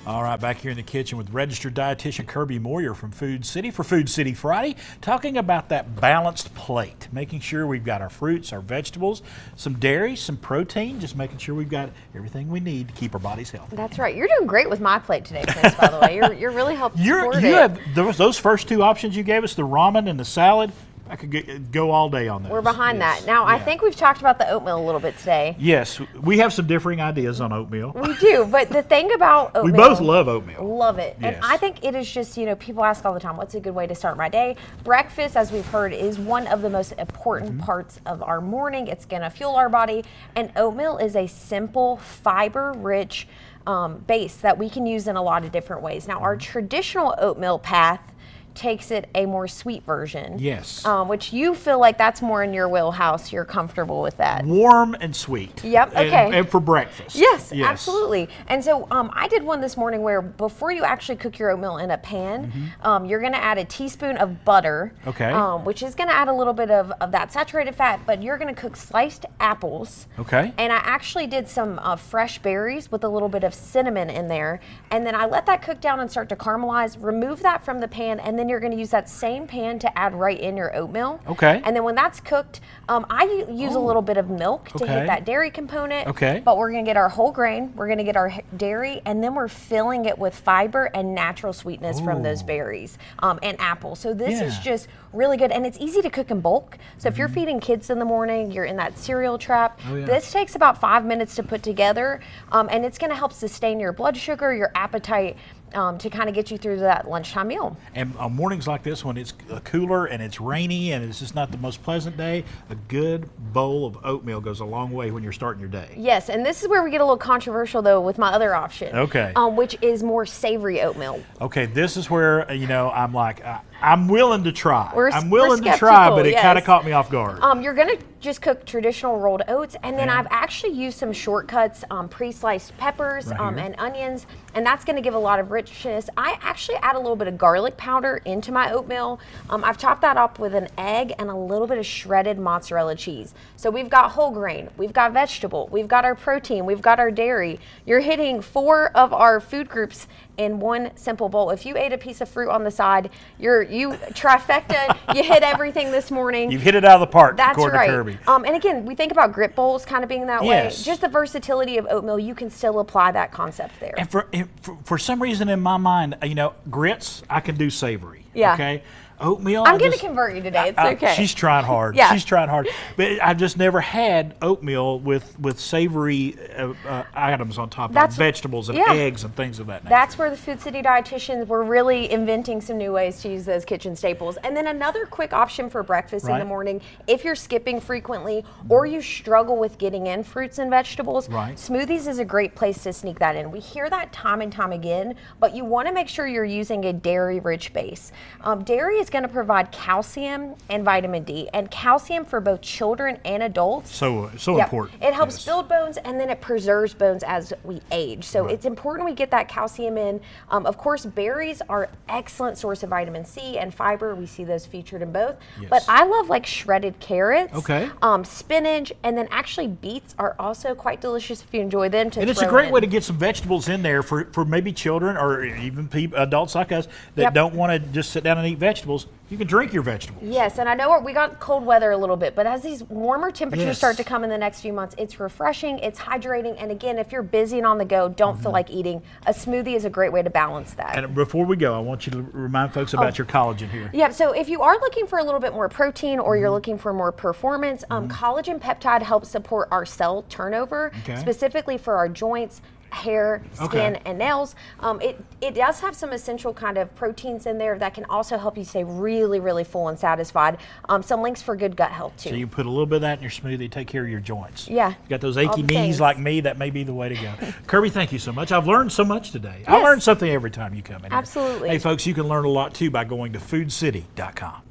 All right, back here in the kitchen with registered dietitian Kirby Moir from Food City for Food City Friday, talking about that balanced plate, making sure we've got our fruits, our vegetables, some dairy, some protein, just making sure we've got everything we need to keep our bodies healthy. That's right. You're doing great with MyPlate today, Prince, by the way. You're really helping support it. You have those first two options you gave us, the ramen and the salad. I could go all day on those. We're behind that. Now, I think we've talked about the oatmeal a little bit today. Yes, we have some differing ideas on oatmeal. We do, but the thing about oatmeal... We both love oatmeal. Love it. Yes. And I think it is just, people ask all the time, what's a good way to start my day? Breakfast, as we've heard, is one of the most important parts of our morning. It's going to fuel our body. And oatmeal is a simple, fiber-rich base that we can use in a lot of different ways. Now, our traditional oatmeal path takes it a more sweet version. Yes. Which you feel like that's more in your wheelhouse. You're comfortable with that. Warm and sweet. Yep, okay. And for breakfast. Yes, absolutely. And so I did one this morning where before you actually cook your oatmeal in a pan, you're going to add a teaspoon of butter, which is going to add a little bit of that saturated fat, but you're going to cook sliced apples. Okay. And I actually did some fresh berries with a little bit of cinnamon in there. And then I let that cook down and start to caramelize, remove that from the pan, and then you're going to use that same pan to add right in your oatmeal. Okay. And then when that's cooked, I use a little bit of milk to hit that dairy component. Okay. But we're going to get our whole grain, we're going to get our dairy, and then we're filling it with fiber and natural sweetness from those berries and apples. So this is just really good, and it's easy to cook in bulk. So if you're feeding kids in the morning, you're in that cereal trap, this takes about 5 minutes to put together, and it's going to help sustain your blood sugar, your appetite, to kind of get you through that lunchtime meal. And on mornings like this, when it's cooler and it's rainy and it's just not the most pleasant day, a good bowl of oatmeal goes a long way when you're starting your day. Yes, and this is where we get a little controversial though with my other option. Okay. Which is more savory oatmeal. Okay, this is where I'm like, I'm willing to try. I'm willing to try, but it kind of caught me off guard. You're gonna just cook traditional rolled oats, and then I've actually used some shortcuts, pre-sliced peppers and onions, and that's gonna give a lot of richness. I actually add a little bit of garlic powder into my oatmeal. I've chopped that up with an egg and a little bit of shredded mozzarella cheese. So we've got whole grain, we've got vegetable, we've got our protein, we've got our dairy. You're hitting 4 of our food groups in one simple bowl. If you ate a piece of fruit on the side, you trifecta, you hit everything this morning. You've hit it out of the park, That's according right. to Kirby. And again, we think about grit bowls kind of being that way. Just the versatility of oatmeal, you can still apply that concept there. And for some reason in my mind, grits, I can do savory. Yeah. Okay. Oatmeal. I'm going to convert you today. It's okay. She's trying hard. Yeah. She's trying hard. But I've just never had oatmeal with savory items on top of vegetables and eggs and things of that nature. That's where the Food City dietitians were really inventing some new ways to use those kitchen staples. And then another quick option for breakfast in the morning, if you're skipping frequently or you struggle with getting in fruits and vegetables, smoothies is a great place to sneak that in. We hear that time and time again, but you want to make sure you're using a dairy-rich base. Dairy is going to provide calcium and vitamin D, and calcium for both children and adults. So important. It helps build bones, and then it preserves bones as we age. So it's important we get that calcium in. Of course, berries are an excellent source of vitamin C and fiber. We see those featured in both. But I love like shredded carrots, spinach, and then actually beets are also quite delicious if you enjoy them. And it's a great way to get some vegetables in there for maybe children or even adults like us that don't want to just sit down and eat vegetables. You can drink your vegetables. Yes, and I know we got cold weather a little bit, but as these warmer temperatures start to come in the next few months, it's refreshing, it's hydrating, and again, if you're busy and on the go, don't feel like eating, a smoothie is a great way to balance that. And before we go, I want you to remind folks about your collagen here. Yeah, so if you are looking for a little bit more protein or you're looking for more performance, collagen peptide helps support our cell turnover, specifically for our joints, hair, skin, and nails. It does have some essential kind of proteins in there that can also help you stay really, really full and satisfied. Some links for good gut health too. So you put a little bit of that in your smoothie, take care of your joints. Yeah. You got those achy knees like me, that may be the way to go. Kirby, thank you so much. I've learned so much today. I learn something every time you come in here. Absolutely. Hey folks, you can learn a lot too by going to foodcity.com.